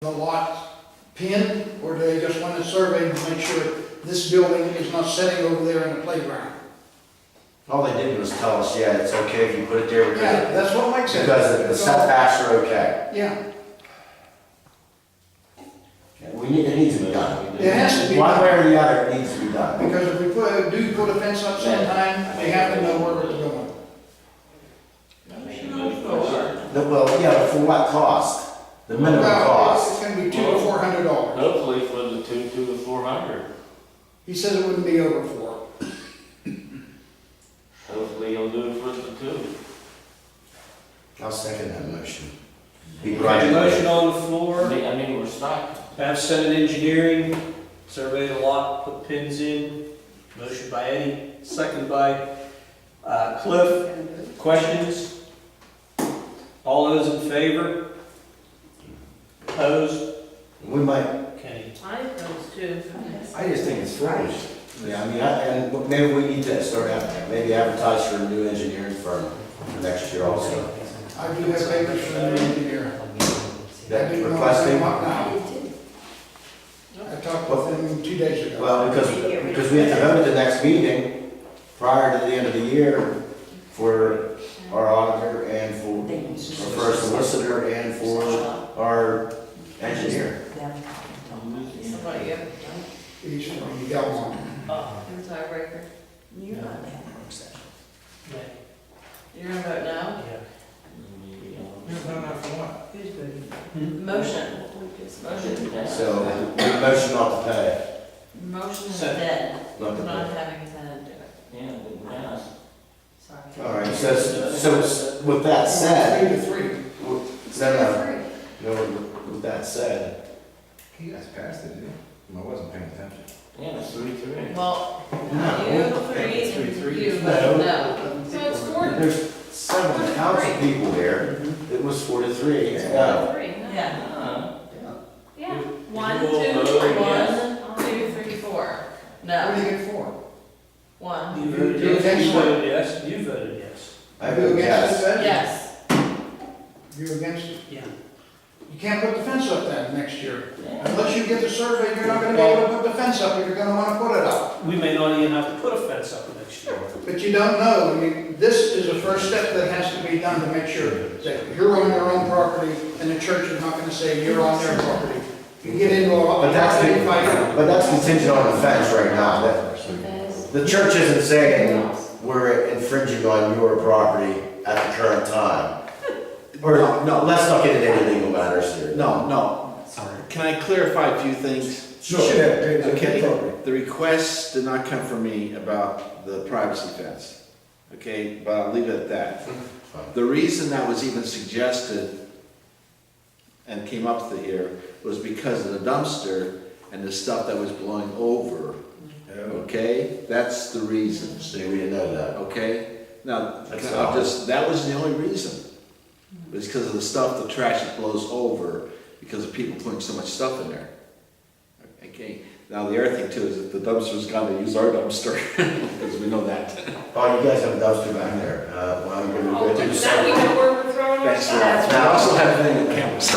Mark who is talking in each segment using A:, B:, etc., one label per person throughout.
A: the lot pinned, or do they just want it surveyed to make sure this building is not sitting over there in the playground?
B: All they did was tell us, yeah, it's okay if you put it there
A: Yeah,
B: because,
A: that's what makes sense.
B: because the setbacks are okay.
A: Yeah,
B: It needs to be done.
A: it has to be
B: One
A: done,
B: way or the other, it needs to be done.
A: because if we do put a fence up sometime, they have to know where it's going.
B: Well, yeah, but for what cost? The minimum
A: Well,
B: cost.
A: it's gonna be $200 to $400.
C: Hopefully for the 2 to 400.
A: He says it wouldn't be over 4.
C: Hopefully he'll do it for the 2.
B: I'll second that motion. Be
D: We have a motion on the
C: I
D: floor,
C: mean, we're stuck.
D: have Senate Engineering, survey the lot, put pins in. Motion by Eddie, second by Cliff. Questions? All those in favor? Opposed?
B: We might,
D: Kenny.
E: I oppose too.
B: I just think it's foolish. Yeah, I mean, and maybe we need to start out, maybe advertise for a new engineering firm for next year also.
A: I do have papers from the engineer.
B: That
A: I didn't know
B: requesting?
A: anything about now. I talked with him 2 days ago.
B: Well, because we have to vote at the next meeting prior to the end of the year for our auditor and for our solicitor and for our engineer.
E: Somebody,
A: He's from Delmont.
E: who's tiebreaker?
F: You're not having a work session.
E: You're gonna vote no?
F: Who's voting?
E: Motion. Motion.
B: So, the motion not to pay,
E: Motion is
D: Second.
E: dead.
B: not to
E: Not
B: pay.
E: having Senate do it.
C: Yeah, it pass.
E: Sorry.
B: All right, so with that said,
A: 3 to 3.
B: no, with that said,
G: You guys passed it, didn't you? I wasn't paying attention.
C: Yeah, it's 3-3.
E: Well,
B: No.
E: you three, and you vote no. So it's 4 to
B: there's 7 council people here, it was 4 to 3, it's no.
E: 3.
F: Yeah.
E: Yeah. 1,
C: You
E: 2,
C: will vote yes.
E: 1, 2, 3, 4.
A: What do
E: No.
A: you get for?
E: 1.
D: You voted
A: You
D: yes, you
A: against
D: voted yes, you voted yes.
B: I
A: You
B: vote
A: against
B: yes.
A: it, Ed?
E: Yes.
A: You against it?
D: Yeah.
A: You can't put the fence up then next year. Unless you get the survey, you're not gonna be able to put the fence up if you're gonna wanna put it up.
D: We may not even have to put a fence up next year.
A: But you don't know. I mean, this is the first step that has to be done to make sure that you're on your own property and the church is not gonna say you're on their property. You get into a
B: But that's contingent on the fence right now, that, the church isn't saying we're infringing on your property at the current time. Or, no, let's not get into any legal matters here.
G: No. Can I clarify a few things?
B: Sure.
G: Okay, the request did not come from me about the privacy fence. Okay, but I'll leave it at that. The reason that was even suggested and came up to here was because of the dumpster and the stuff that was blowing over. Okay, that's the reason.
B: See, we didn't know that.
G: Okay, now,
B: That's
G: I'll
B: all.
G: just, that was the only reason. It's because of the stuff, the trash that blows over, because of people putting so much stuff in there. Okay, now the other thing too is that the dumpster's gonna use our dumpster, because we know that.
B: Oh, you guys have a dumpster back there, well, I'm gonna
E: Oh,
B: go through
E: now we
B: some.
E: know where we're throwing our
G: Thanks for that.
E: stuff.
G: We also have thing with cameras.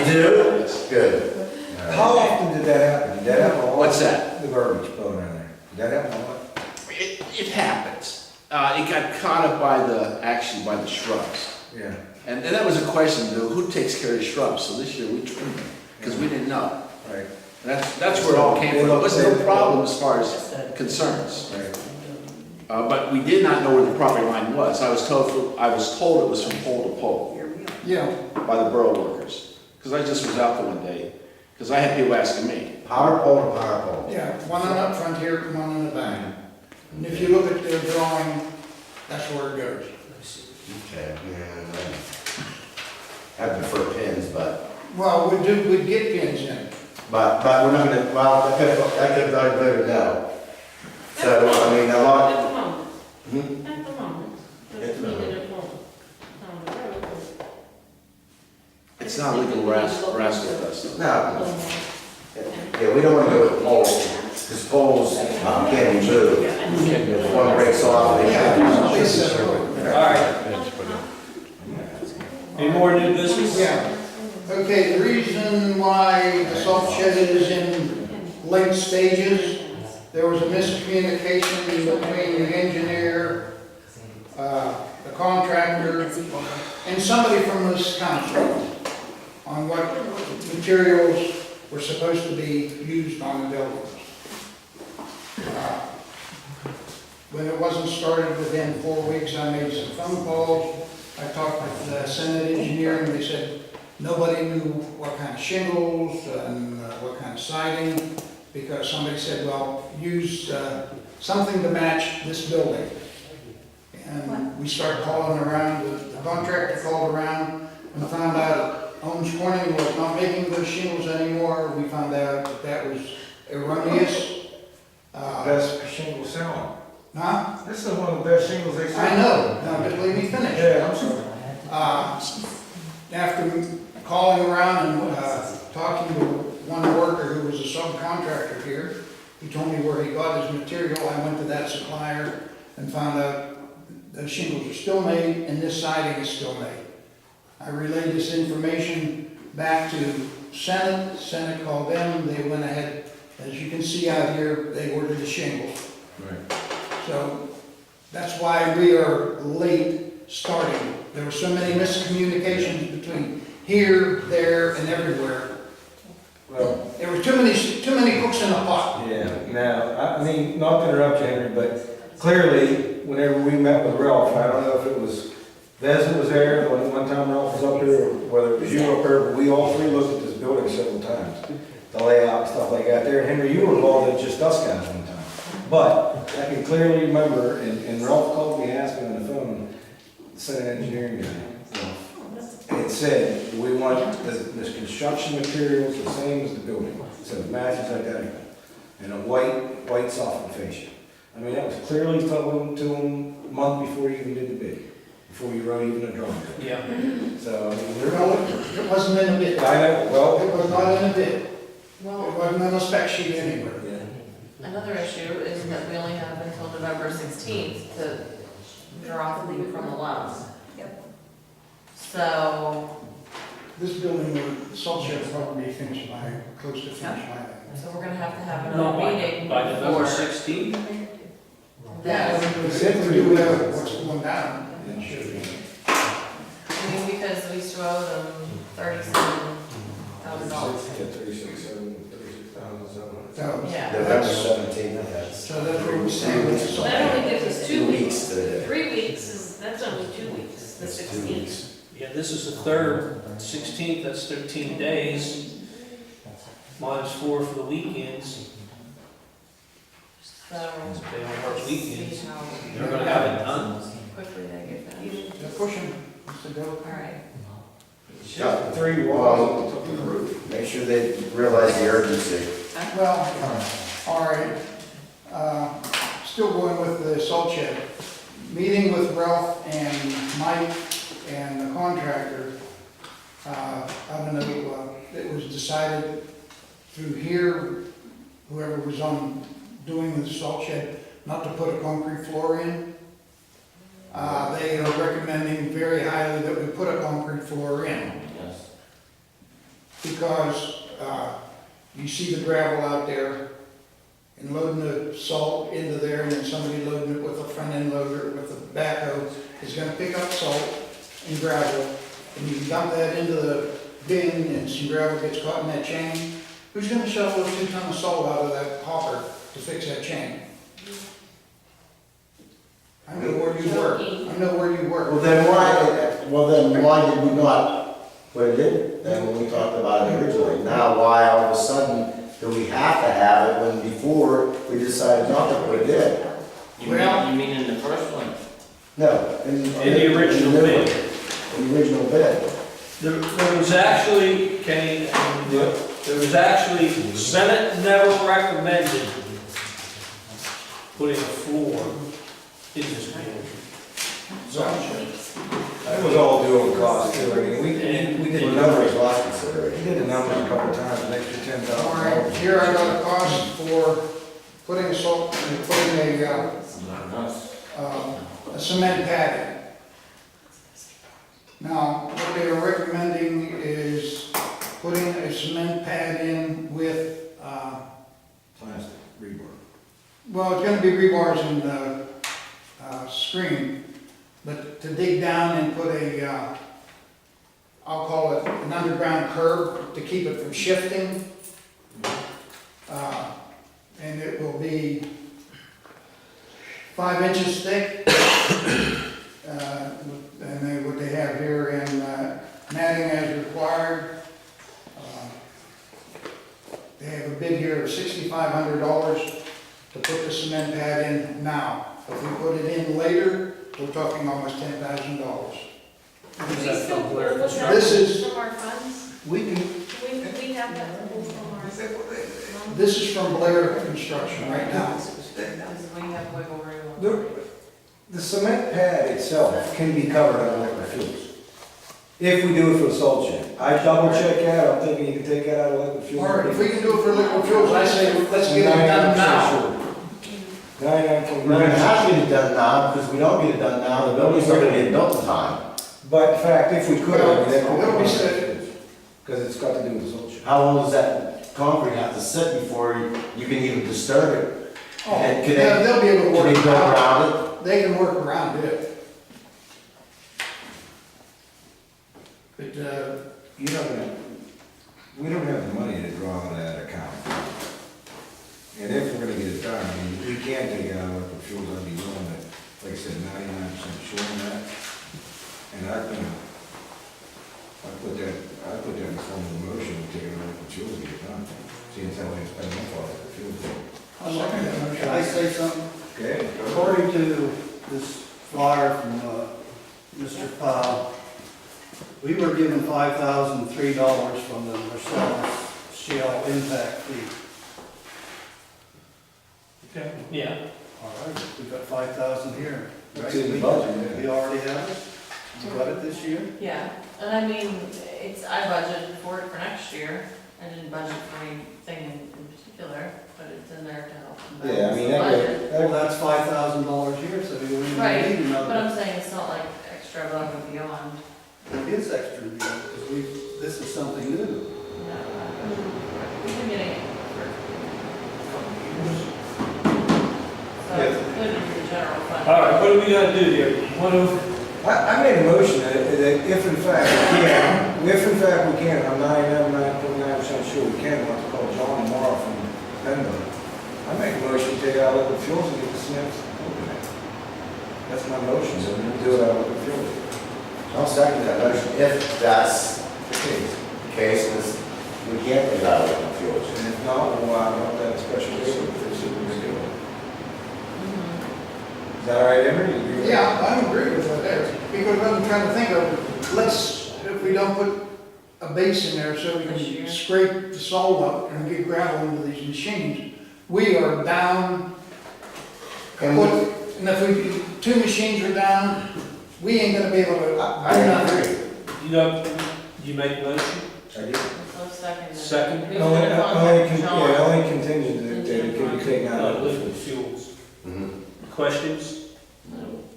B: You do? Good.
H: How often did that happen? Did that happen a lot?
G: What's that?
H: The garbage blowing in there. Did that happen a lot?
G: It happens. It got caught up by the shrubs.
H: Yeah.
G: And that was a question, though, who takes care of the shrubs? So this year we trimmed them, because we didn't know.
H: Right.
G: And that's where it all came from. It was no problem as far as concerns.
H: Right.
G: But we did not know where the property line was. I was told it was from pole to pole
A: Yeah,
G: by the borough workers. Because I just was out there one day, because I had people asking me.
B: Power pole to power pole.
A: yeah, one on up front here and one on the back. And if you look at their drawing, that's where it goes.
B: Okay, yeah, I prefer pins, but
A: Well, we'd get pins in.
B: we're not gonna, well, I could have voted no. So, I mean, a lot,
E: At the moment.
B: hmm?
E: At the moment.
B: At the
E: Just
B: moment.
E: needed it more. Down the road.
G: It's not legal to wrestle with us.
B: No. Yeah, we don't wanna go with poles, because poles can't be moved. If one breaks off, they
A: Yeah,
B: can't.
A: they said,
D: All right. Any more new business?
A: yeah. Okay, the reason why the salt shed is in late stages, there was a miscommunication between the engineer, the contractor, and somebody from this council on what materials were supposed to be used on the buildings. When it wasn't started within 4 weeks, I made some phone calls. I talked with the Senate engineer, and they said nobody knew what kind of shingles and what kind of siding, because somebody said, well, use something to match this building. And we started calling around, the contractor called around and found out Owens Corning was not making those shingles anymore. We found out that that was erroneous.
H: Best shingles selling.
A: Huh?
H: This is one of the best shingles they sell.
A: I know, now just let me finish.
H: Yeah, I'm sorry.
A: After calling around and talking to one worker who was a subcontractor here, he told me where he got his material. I went to that supplier and found out the shingles are still made and this siding is still made. I relayed this information back to Senate. Senate called them. They went ahead, as you can see out here, they ordered the shingles.
H: Right.
A: So that's why we are late starting. There were so many miscommunications between here, there, and everywhere.
H: Well,
A: There were too many cooks in a pot.
H: yeah, now, I mean, not to interrupt you, Henry, but clearly, whenever we met with Ralph, I don't know if it was Vez that was there, when one time Ralph was up there, or whether it was you up there, but we all three looked at this building several times. The layout and stuff like that there. And Henry, you were involved in just us guys one time. But I can clearly remember, and Ralph called me and asked me on the phone, the Senate engineering guy, and it said, we want this construction materials the same as the building. So it matches identical. And a white softened fascia. I mean, that was clearly told to him a month before you even did the bid, before you wrote even a drawing.
D: Yeah.
H: So, I mean,
A: No, it wasn't in the bid.
H: I know, well,
A: It was not in the bid. It
E: Well,
A: wasn't on the spec sheet anywhere.
H: yeah.
E: another issue is that we only have until November 16th to draw the leave from the loans.
F: Yep.
E: So,
A: This building, the salt shed will probably be finished by, close to finished by then.
E: so we're gonna have to have
D: No,
E: another meeting
D: by November
E: before
D: 16th?
E: that.
A: If we do what's going down, it should be.
E: I mean, because we still owe them $37,000.
H: Yeah, 36,700.
A: So,
E: Yeah.
B: November 17th, that's
A: so that's what we're saying with the salt
I: That
A: shed.
I: only gives us 2 weeks.
B: today.
I: 3 weeks is, that's only 2 weeks, the
B: That's 2
I: 16th.
B: weeks.
D: Yeah, this is the third, 16th, that's 13 days. Minus 4 for the weekends.
E: So,
D: They don't work weekends.
E: see how
D: They're gonna have it done.
E: quickly they get finished.
A: They're pushing, Mr. Bill.
E: All right.
B: Yeah.
H: 3 walls on top of the roof.
B: Make sure they realize the urgency.
A: Well, all right. Still going with the salt shed. Meeting with Ralph and Mike and the contractor, I don't know, it was decided through here, whoever was on doing the salt shed, not to put a concrete floor in. They are recommending very highly that we put a concrete floor in,
C: Yes.
A: because you see the gravel out there, and loading the salt into there, and then somebody loading it with a front end loader, with a backhoe, is gonna pick up salt and gravel, and you dump that into the bin, and some gravel gets caught in that chain. Who's gonna shovel those 2 tons of salt out of that hopper to fix that chain? I know where you work, I know where you work.
B: Well, then why did we not put it in, then when we talked about it originally? Now, why all of a sudden do we have to have it when before we decided not to put it in?
C: You mean in the first one?
B: No.
D: In the original
B: new
D: bid.
B: one. In the original bid.
D: There was actually, Kenny, there was actually, Senate never recommended putting a floor in this building.
H: That was all due on cost too. I mean, we did the
B: The number
H: numbers,
B: is lost
H: we
B: consideration.
H: did the numbers a couple times, an extra $10,000.
A: All right, here I got a cost for putting a salt, putting a cement pad in. Now, what they are recommending is cement pad in with,
H: Plastic, rebar.
A: well, it's gonna be rebars and, screen, but to dig down and put a, I'll call it an underground curb to keep it from shifting. And it will be 5 inches thick. And then what they have here in matting as required. They have a bid here of $6,500 to put the cement pad in now. If we put it in later, we're talking almost $10,000.
D: Is that from Blair Construction?
A: This is-
I: From our funds,
H: We can,
I: we have that from our.
A: This is from Blair Construction right now.
E: Because we have wiggle room.
H: the cement pad itself can be covered under liquid fuels. If we do it for the salt shed. I double check that, I'm thinking you can take that out of liquid fuels.
A: Or if we can do it for liquid fuels, I say, let's get it done now.
H: 99.9%.
B: We're gonna have to get it done now, because if we don't get it done now, the building's not gonna get built in time.
H: But in fact, if we could, I mean, that
A: Well, it'll be said.
H: because it's got to do with the salt shed.
B: How long does that concrete have to sit before you can even disturb it?
A: Oh,
B: And can
A: yeah, they'll be able to
B: Can
A: work
B: they
A: it
B: go
A: out.
B: around it?
A: They can work around it. But,
H: You don't have, we don't have the money to draw on that account. And if we're gonna get it done, I mean, we can take it out of liquid fuels, I'd be willing to, like I said, 99% sure on that. And I put that in the form of a motion, to take it out of liquid fuels and get it done. Seeing as how we spend enough on liquid fuels.
A: I'll second that motion.
J: Can I say something?
H: Okay.
J: According to this flyer from Mr. Powell, we were given $5,003 from the Marcellus Shale impact fee.
D: Okay. Yeah.
J: All right, we've got 5,000 here.
H: That's
J: right?
H: in the budget,
J: We
H: yeah.
J: already have it? We got it this year?
E: Yeah, and I mean, I budgeted for it for next year. I didn't budget for anything in particular, but it's in there to help.
H: Yeah, I mean,
E: balance the budget.
J: Well, that's $5,000 here, so we wouldn't
E: Right,
J: need
E: But
J: another.
E: I'm saying it's not like extra above and beyond.
J: It is extra, because this is something new.
E: No, we've been getting it for. So it's included in the general fund.
D: All right, what do we gotta do here?
H: I made a motion that if in fact we can, I'm 99.9% sure we can, I'll have to call John tomorrow from Denver. I make a motion to take out liquid fuels and get the cement open. That's my motion, so we do it out of liquid fuels.
B: I'll second that motion, if that's the case, because we can't take it out of liquid fuels.
H: And if not, we'll have that special rate for the super review. Is that all right, Emery? You agree with that?
A: Yeah, I agree with that there, because I'm trying to think of, if we don't put a base in there so we
E: This year.
A: can scrape the salt up and get gravel into these machines, we are down.
B: And
A: And if two machines are down, we ain't gonna be able to do
B: I
A: nothing.
B: agree.
D: You make a motion?
H: I did.
E: So second.
D: Second.
E: Who's gonna contact John?
H: Only contingent that it could be taken out of liquid
D: Liquid
H: fuels.
D: fuels.
B: Mhm.
D: Questions?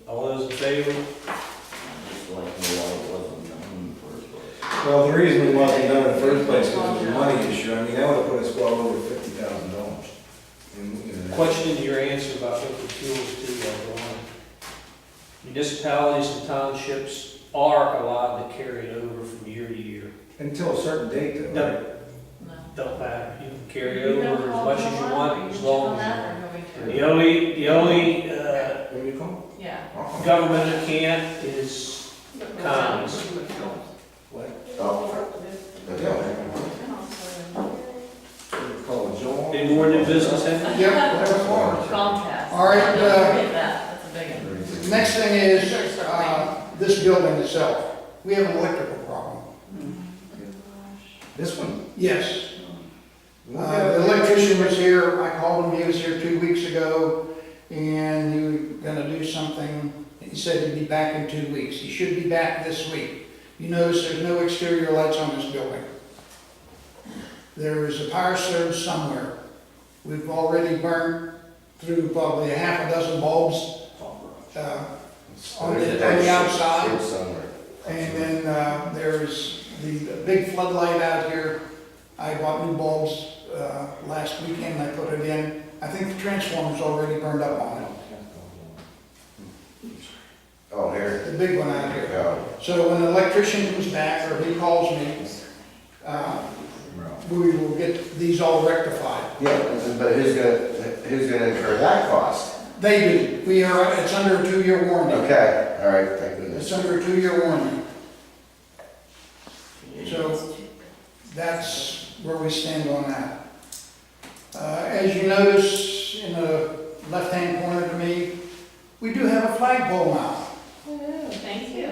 D: All those in favor?
C: Just like me, why it wasn't done in the first place.
H: Well, the reason it wasn't done in the first place was it was a money issue. I mean, that would have put us well over $50,000. And, you know,
D: Question to your answer about liquid fuels too, Ron. Municipalities and townships are allowed to carry it over from year to year.
H: until a certain date though, right?
E: No.
D: Don't matter, you can carry
E: You know
D: over as
E: how
D: much as
E: long
D: you
E: are
D: want,
E: you
D: as
E: check
D: long
E: on
D: as
E: that,
D: you
E: or
D: want.
E: going to?
D: The only
H: When you come?
E: Yeah.
D: government that can't is counties.
H: What?
B: Oh, okay.
H: Call it Joel.
D: Any more new business, Henry?
A: Yep, whatever more.
E: Comcast.
A: All right,
E: Don't forget that, that's a big one.
A: Next thing is, this building itself, we have an electrical problem.
H: This one?
A: Yes. The electrician was here, I called him, he was here 2 weeks ago, and he was gonna do something. He said he'd be back in 2 weeks. He should be back this week. You notice there's no exterior lights on this building. There is a power surge somewhere. We've already burned through probably a half a dozen bulbs, on the outside.
B: Somewhere.
A: And then there's the big floodlight out here I bought new bulbs, last weekend, I put it in. I think the transformer's already burned up on it,
B: Oh, here.
A: the big one out here.
B: Yeah.
A: So when the electrician comes back, or he calls me, we will get these all rectified.
B: Yeah, but who's gonna incur that cost?
A: They do, it's under a 2-year warranty.
B: Okay, all right, thank goodness.
A: It's under a 2-year warranty. So that's where we stand on that. As you notice in the left-hand corner to me, we do have a flagpole now.
E: Thank you.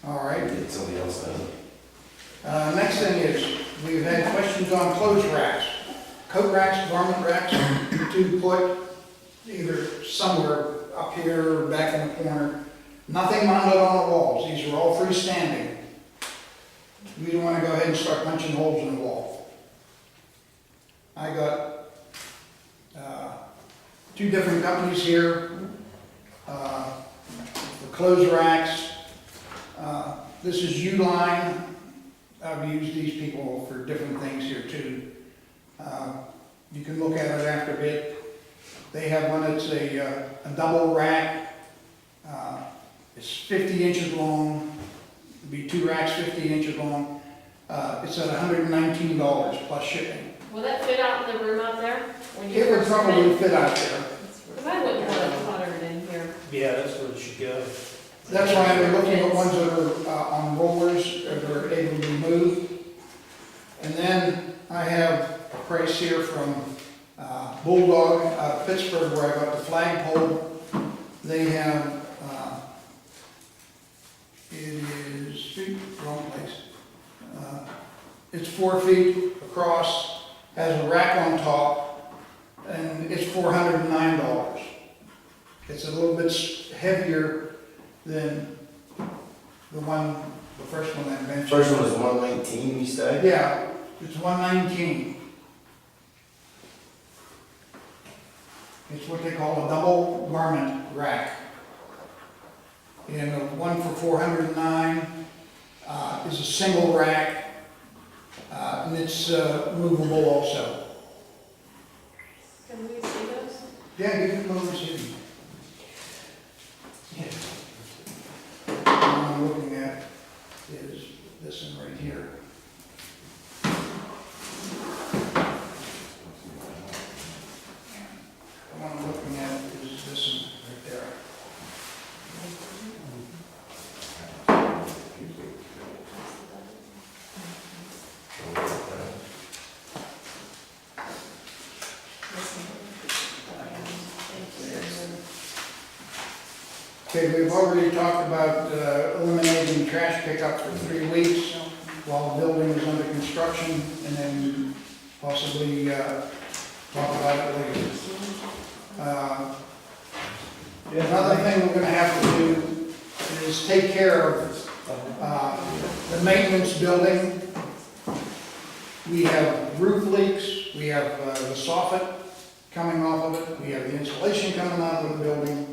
A: All right.
B: Get somebody else done.
A: Next thing is, we've had questions on clothes racks. Coat racks, garment racks, to put either somewhere up here or back in the corner. Nothing mounted on the walls. These are all freestanding. We don't want to go ahead and start punching holes in the wall. I got 2 different companies here. The clothes racks. This is Uline. I've used these people for different things here too. You can look at it after a bit. They have one that's a double rack. It's 50 inches long. It'd be 2 racks, 50 inches long. It's at $119 plus shipping.
E: Will that fit out in the room out there? When you
A: It would
E: first come
A: probably
E: in?
A: fit out there.
E: Because I wouldn't want it cluttered in here.
D: Yeah, that's where it should go.
A: That's why we're looking at ones that are on rollers, that are able to be moved. And then I have a price here from Bulldog out of Pittsburgh, where I got the flagpole. They have, it is, wrong place. It's 4 feet across, has a rack on top, and it's $409. It's a little bit heavier than the first one I mentioned.
B: First one was 119, you say?
A: Yeah, it's $119. It's what they call a double garment rack. And the one for $409 is a single rack, and it's movable also.
E: Can we see those?
A: Yeah, you can go and see them. What I'm looking at is this one right here. What I'm looking at is this one right there. Okay, we've already talked about eliminating trash pickup for 3 weeks while the building is under construction, and then possibly talk about it later. Another thing we're gonna have to do is take care of the maintenance building. We have roof leaks, we have the soffit coming off of it, we have the insulation coming out of the building.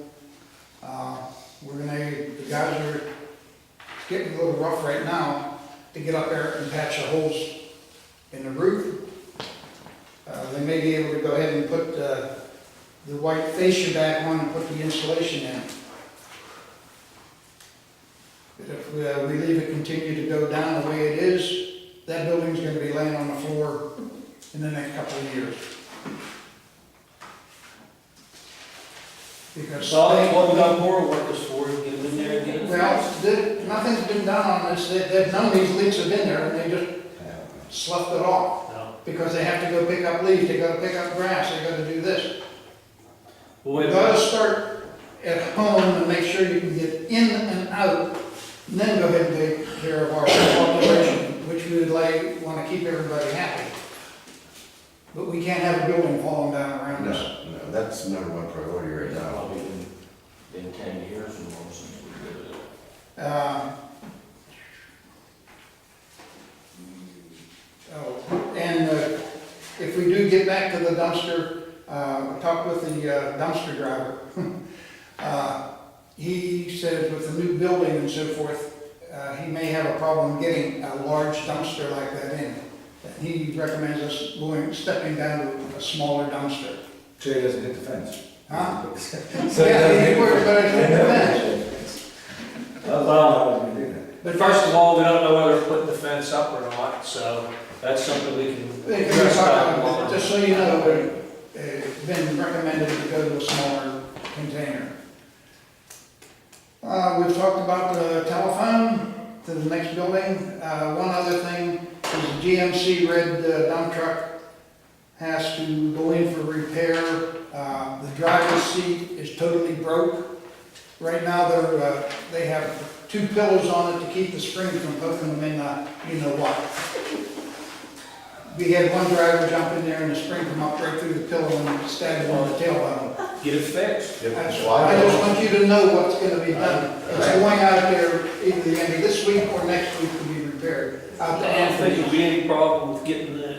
A: The guys are getting a little rough right now to get up there and patch the holes in the roof. They may be able to go ahead and put the white fascia back on and put the insulation in. But if we leave it continue to go down the way it is, that building's gonna be laying on the floor in the next couple of years. Because
D: So that's what we got more workers for, get them in there and get them.
A: well, nothing's been done on this. They've known these leaks have been there, and they just sloughed it off.
D: No.
A: Because they have to go pick up leaves, they gotta pick up grass, they gotta do this.
D: Well, wait
A: You
D: a
A: gotta
D: minute.
A: start at home and make sure you can get in and out, and then go ahead and take care of our population, which we would wanna keep everybody happy. But we can't have a building falling down around us.
B: No, that's number one priority right
C: It's
B: now.
C: probably been 10 years or more since we did it.
A: And if we do get back to the dumpster, I talked with the dumpster driver. He says with the new building and so forth, he may have a problem getting a large dumpster like that in. He recommends us stepping down to a smaller dumpster.
H: So he doesn't hit the fence.
A: Huh?
H: So he
A: Yeah,
H: doesn't
A: he works better than the fence.
H: Well,
D: But first of all, we don't know whether we're putting the fence up or not, so that's something we can
A: They can
D: address
A: talk
D: down the
A: about it.
D: line.
A: Just so you know, it's been recommended to go to a smaller container. We've talked about the telephone to the next building. One other thing is the GMC red dump truck has to go in for repair. The driver's seat is totally broke. Right now, they have 2 pillows on it to keep the spring from poking them in the, you know what. We had one driver jump in there and the spring come up right through the pillow and stab him on the tailbone.
D: Get it fixed.
A: I just want you to know what's gonna be done. It's going out there either the end of this week or next week to be repaired. Out to
D: I don't think
A: Anthony.
D: there'll be any problem with getting the.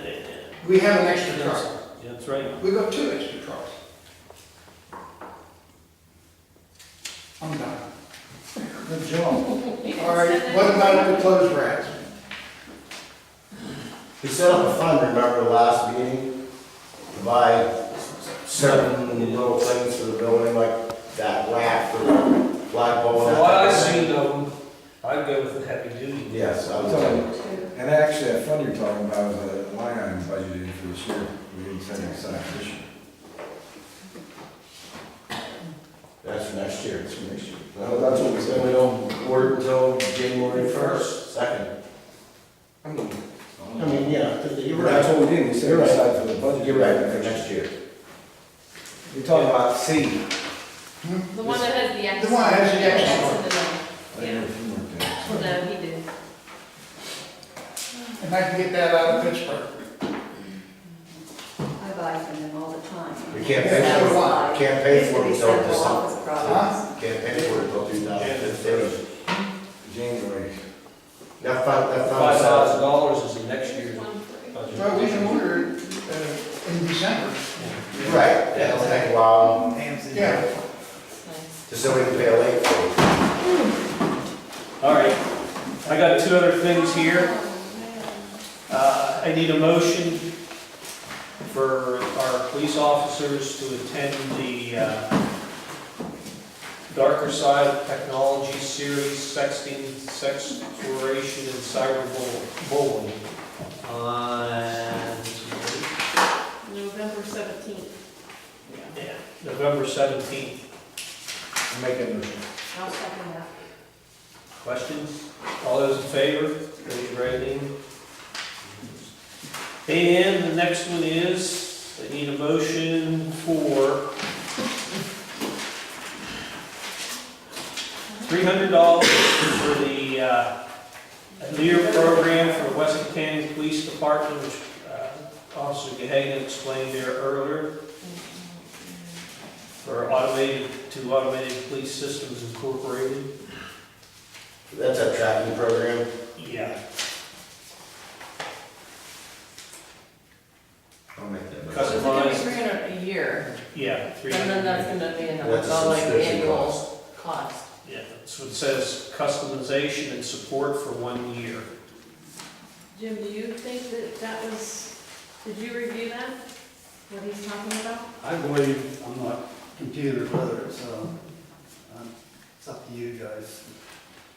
A: We have an extra truck.
D: Yeah, that's right.
A: We got 2 extra trucks. I'm done.
H: Good job.
A: All right, what about the clothes racks?
B: We set up a fund, remember the last meeting, to buy certain little things for the building, like that rack for the flagpole.
D: From what I've seen of them, I'd go with the heavy duty.
B: Yes, I
H: I'm
B: was
H: telling
B: telling
H: you.
B: you.
H: And actually, that fund you're talking about is a line item budgeted for this year. We didn't set it aside for this year.
B: That's for next year, it's for next year.
H: Well, that's what we said.
B: We don't work until January 1st, 2nd.
H: I mean,
B: I mean, yeah, you're
H: that's
B: right.
H: what we did. We set
B: You're
H: it
B: right.
H: aside for the budget.
B: You're right, for next year.
H: You're talking about C.
E: The one that has the X.
A: The one that has the X.
E: X in the middle.
H: I didn't know if you worked there.
E: Well, no, he did.
A: And I can get that out of Pittsburgh.
F: I buy from them all the time.
B: We can't
A: pay for it.
F: Satisfied.
B: Can't pay
F: Used to
B: for it
F: be
B: until
F: central
B: December.
F: office products.
B: Can't pay for it until 2015.
H: January.
B: That fund,
D: $5,000 is in next year's budget.
A: Well, we can order it in December.
B: right, that'll take a while,
A: Yeah.
E: Nice.
B: just so we can pay a late fee.
D: All right, I got 2 other things here. I need a motion for our police officers to attend the Darker Side of Technology Series Sexting, Sexploration, and Cyberbullying on
I: November 17th.
D: yeah, November 17th.
H: I'll make that motion.
I: I'll second that.
D: Questions? All those in favor, raise your right hand. And the next one is, I need a motion for $300 for the Lear program for Wkcm Police Department, which Officer Gehagan explained there earlier, for automated police systems incorporated.
B: That's a tracking program.
D: Yeah.
H: I'll make that motion.
E: So it's gonna be
D: Customized,
E: 300 a year,
D: yeah,
E: and
D: 300.
E: then that's gonna be an
B: That's a
E: like
B: subscription
E: annual cost.
D: Yeah, so it says customization and support for 1 year.
I: Jim, do you think that that was, did you review that? What he's talking about?
J: I believe, I'm not computer literate, so it's up to you guys.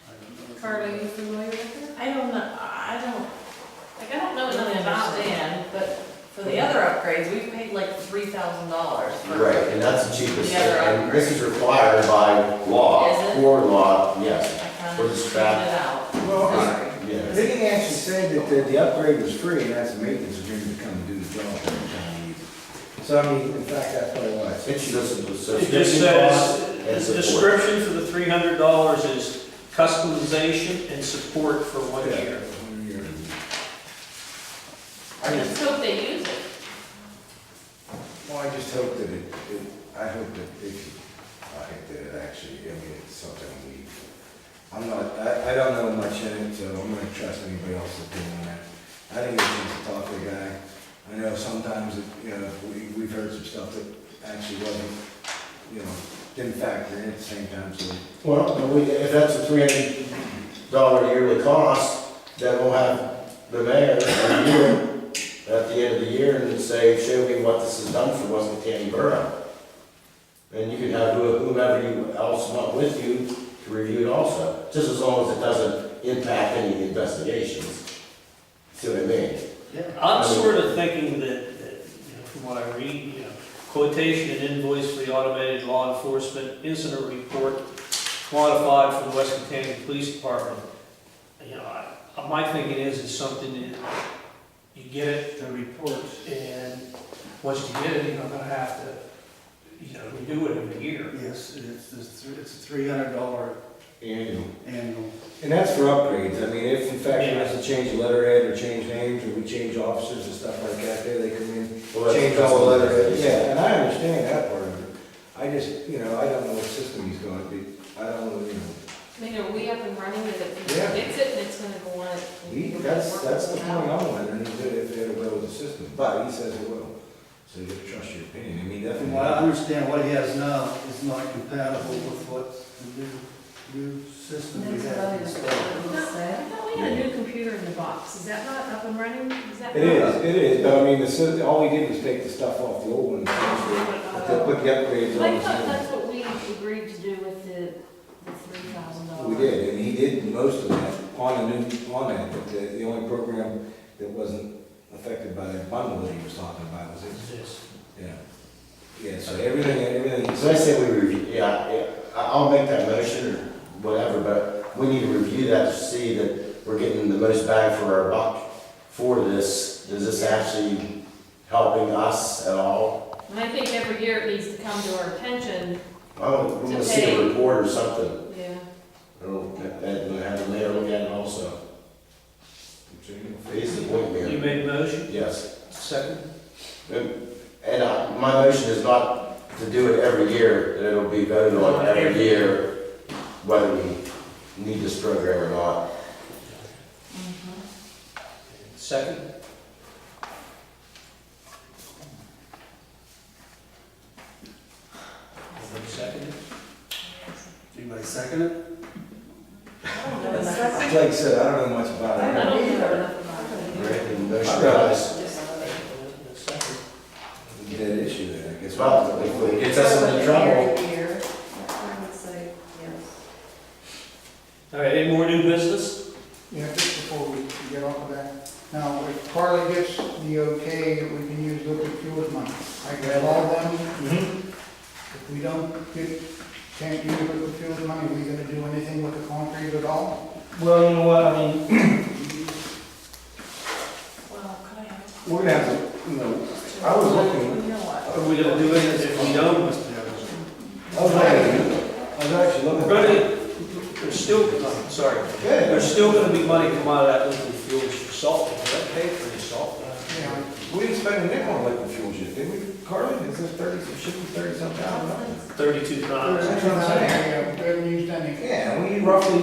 J: I don't know.
I: Carla, are you familiar with it?
E: I don't know, I don't know nothing about Dan, but for the other upgrades, we've paid like $3,000 for.
B: Right, and that's the cheapest
E: The
B: thing,
E: other
B: and this is required by law,
E: Is it?
B: for law, yes.
E: I kind
B: For
E: of
B: the
E: figured
B: scrap.
E: it out.
H: Well,
E: Sorry.
B: Yeah.
H: They didn't actually say that the upgrade was free, and that's the maintenance agreement to come and do the job every time you use it. So, I mean, in fact, that's probably why it's.
B: It's just a
D: It
B: subscription
D: just says,
B: and
D: the
B: support.
D: description for the $300 is customization and support for 1 year.
E: I just hope they use it.
H: Well, I just hope that I hope that it could, I think that it actually, I mean, it's something I don't know much in it, so I'm gonna trust anybody else's opinion on that. I think it's just to talk to the guy. I know sometimes, we've heard some stuff that actually wasn't, didn't factor in at the same time, so.
B: Well, if that's a 300 yearly cost, then we'll have the mayor review it at the end of the year and say, show me what this has done for West County Borough. And you can have whomever you else want with you to review it also, just as long as it doesn't impact any of the investigations. See what I mean?
D: I'm sort of thinking that, from what I read, quotation and invoice for the automated law enforcement incident report quantified for the West County Police Department. My thinking is something that you get it, the report, and once you get it, you're not gonna have to, redo it every year.
J: Yes, it's a $300
B: Annual.
J: annual.
H: And that's for upgrades. I mean, if in fact you have to change the letterhead or change names, or we change officers and stuff like that, they come in,
B: Well, that's-
H: change all the letterhead. Yeah, and I understand that part of it. I just, I don't know what system he's going to be. I don't know,
I: I mean, are we up and running, and if he
H: Yeah.
I: fix it, and it's gonna go on it?
H: That's the point I'm wondering, if it'll go with the system, but he says it will. So you gotta trust your opinion. I mean,
J: From
H: definitely.
J: what I understand, what he has now is not compatible with what the new system we
F: That's
J: have
F: what I
J: installed.
F: was
I: I
F: saying.
I: thought we had a new computer in the box, is that not up and running? Is that
H: It
I: not-
H: is, but I mean, all we did was take the stuff off the old one, and put the upgrades
I: But I
H: on
I: thought
H: the new.
I: that's what we agreed to do with the $3,000.
H: We did, and he did most of that on that, but the only program that wasn't affected by that bundle that he was talking about was this.
D: Yes.
H: Yeah. Yeah, so everything.
B: So I say we review, I'll make that motion or whatever, but we need to review that to see that we're getting the most bang for our buck for this. Is this actually helping us at all?
I: And I think every year it needs to come to our attention,
B: I want to see a report or something,
I: yeah.
B: or have the mayor look at it also. He's the point
D: You
B: man.
D: made a motion,
B: Yes.
D: second?
B: And my motion is not to do it every year, that it'll be voted on every year, whether we need this program or not.
D: Second? Anybody second it?
J: Anybody second it?
H: Like I said, I don't know much about
I: I
H: it.
I: don't either.
B: Right, and motion
H: I'd rather-
B: dies.
D: Second.
H: Dead issue there, I guess.
B: Well, if it gets us into trouble,
F: Every year, I would say, yes.
D: All right, any more new business?
A: Yeah, just before we get off of that. Now, if Carly gets the okay, we can use liquid fuels money. I can call them. If we can't use liquid fuels money, are we gonna do anything with the concrete at all?
H: Well, you know what, I mean,
I: Well, could I have?
H: we're gonna have to, I was looking,
I: You know what?
D: Are we gonna do it if we don't?
H: I was actually looking.
D: We're gonna, there's still, sorry,
H: Yeah.
D: there's still gonna be money come out of that liquid fuels for salt, that paid for the salt.
A: Yeah,
H: We didn't spend a nickel on liquid fuels yet, did we, Carly? Is it 30, should be 30 some thousand?
D: 32 times.
H: That's what I'm saying.
A: yeah, we haven't used any.
H: Yeah, we roughly